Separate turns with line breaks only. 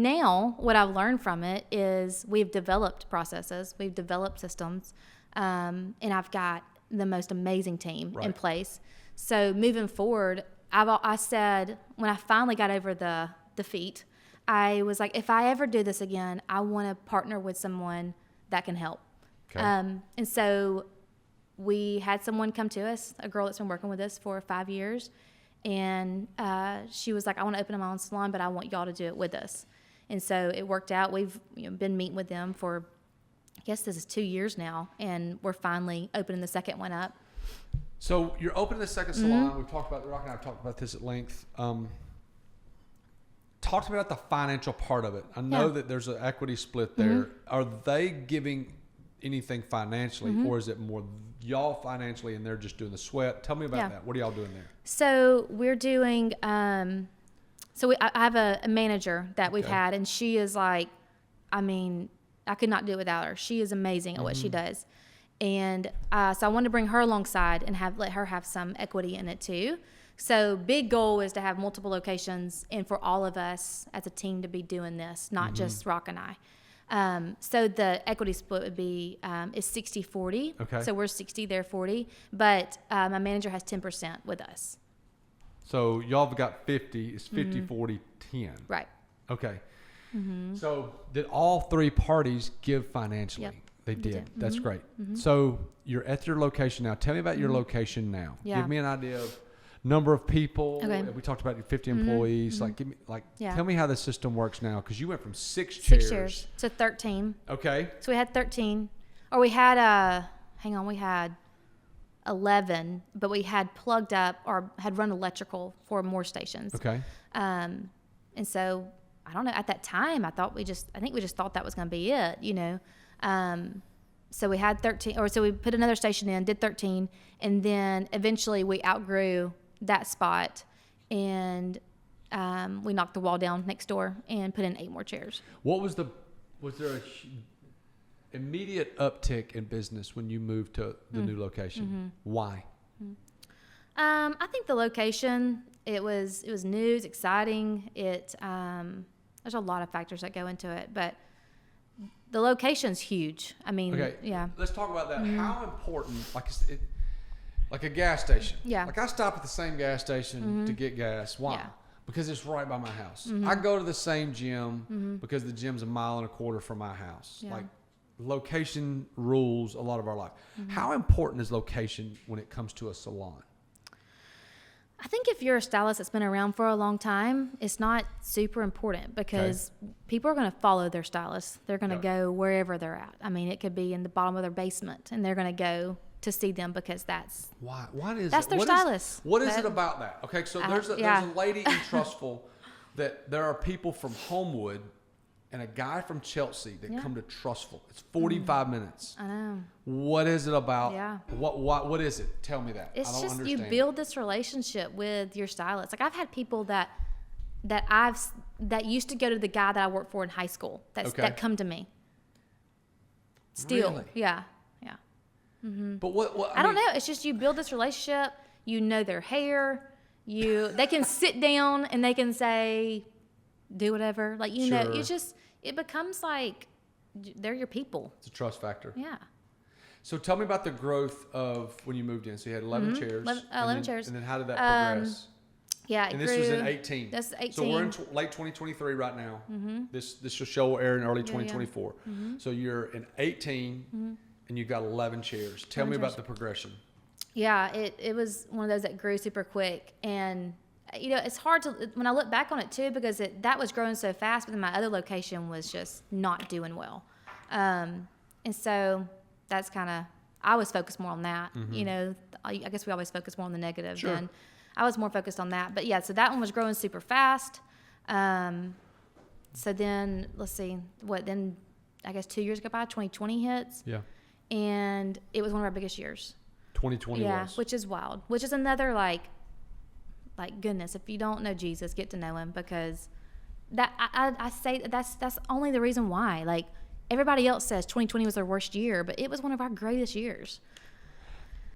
now what I've learned from it is we've developed processes, we've developed systems, and I've got the most amazing team in place. So moving forward, I said, when I finally got over the defeat, I was like, if I ever do this again, I want to partner with someone that can help.
Okay.
And so we had someone come to us, a girl that's been working with us for 5 years, and she was like, I want to open my own salon, but I want y'all to do it with us. And so it worked out. We've been meeting with them for, I guess this is 2 years now, and we're finally opening the second one up.
So you're opening the second salon. We've talked about, Rock and I have talked about this at length. Talk to me about the financial part of it. I know that there's an equity split there. Are they giving anything financially, or is it more y'all financially and they're just doing the sweat? Tell me about that. What are y'all doing there?
So we're doing, I have a manager that we've had, and she is like, I mean, I could not do it without her. She is amazing at what she does. And so I wanted to bring her alongside and let her have some equity in it too. So big goal is to have multiple locations and for all of us as a team to be doing this, not just Rock and I. So the equity split would be is 60-40.
Okay.
So we're 60, they're 40. But my manager has 10% with us.
So y'all have got 50. It's 50, 40, 10.
Right.
Okay. So did all three parties give financially?
Yep.
They did. That's great. So you're at your location now. Tell me about your location now.
Yeah.
Give me an idea of number of people.
Okay.
We talked about your 50 employees. Like, give me, tell me how the system works now, because you went from six chairs
to 13.
Okay.
So we had 13, or we had we had 11, but we had plugged up or had run electrical for more stations.
Okay.
And so I don't know. At that time, I think we just thought that was going to be it, So we had 13, or so we put another station in, did 13, and then eventually we outgrew that spot, and we knocked the wall down next door and put in 8 more chairs.
Was there a immediate uptick in business when you moved to the new location? Why?
I think the location, it was new, it's exciting. There's a lot of factors that go into it, but the location's huge. I mean,
Let's talk about that. How important, like a gas station.
Yeah.
Like I stop at the same gas station to get gas. Why?
Yeah.
Because it's right by my house. I go to the same gym because the gym's 1.25 miles from my house.
Yeah.
Like location rules a lot of our life. How important is location when it comes to a salon?
I think if you're a stylist that's been around for a long time, it's not super important because people are going to follow their stylist. They're going to go wherever they're at. I mean, it could be in the bottom of their basement, and they're going to go to see them because that's
that's
their stylist.
What is it about that? Okay, so there's a lady in Trustful that there are people from Homewood and a guy from Chelsea that come to Trustful. It's 45 minutes.
I know.
What is it about?
Yeah.
What is it? Tell me that.
It's
I don't
just
understand.
you build this relationship with your stylist. Like I've had people that used to go to the guy that I worked for in high school that come to me. Still,
Really?
yeah.
But what
I don't know. It's just you build this relationship. You know their hair. They can sit down and they can say, do whatever. Like know, it becomes like they're your people.
It's a trust factor.
Yeah.
So tell me about the growth of when you moved in. So you had 11 chairs.
11 chairs.
And then how did that progress?
Yeah,
and this was in 18.
This is 18.
So we're in late 2023 right now. This show will air in early 2024. So you're in 18, and you've got 11 chairs. Tell me about the progression.
Yeah, it was one of those that grew super quick, and it's hard to when I look back on it too because that was growing so fast, but then my other location was just not doing well, and so that's kind of I was focused more on that. I guess we always focus more on the negative.
Sure.
And I was more focused on that. But yeah, so that one was growing super fast. So then let's see then I guess 2 years go by, 2020 hits.
Yeah.
And it was one of our biggest years.
2020 was.
Which is wild. Which is another like goodness, if you don't know Jesus, get to know him because that I say that's only the reason why. Like everybody else says 2020 was their worst year, but it was one of our greatest years.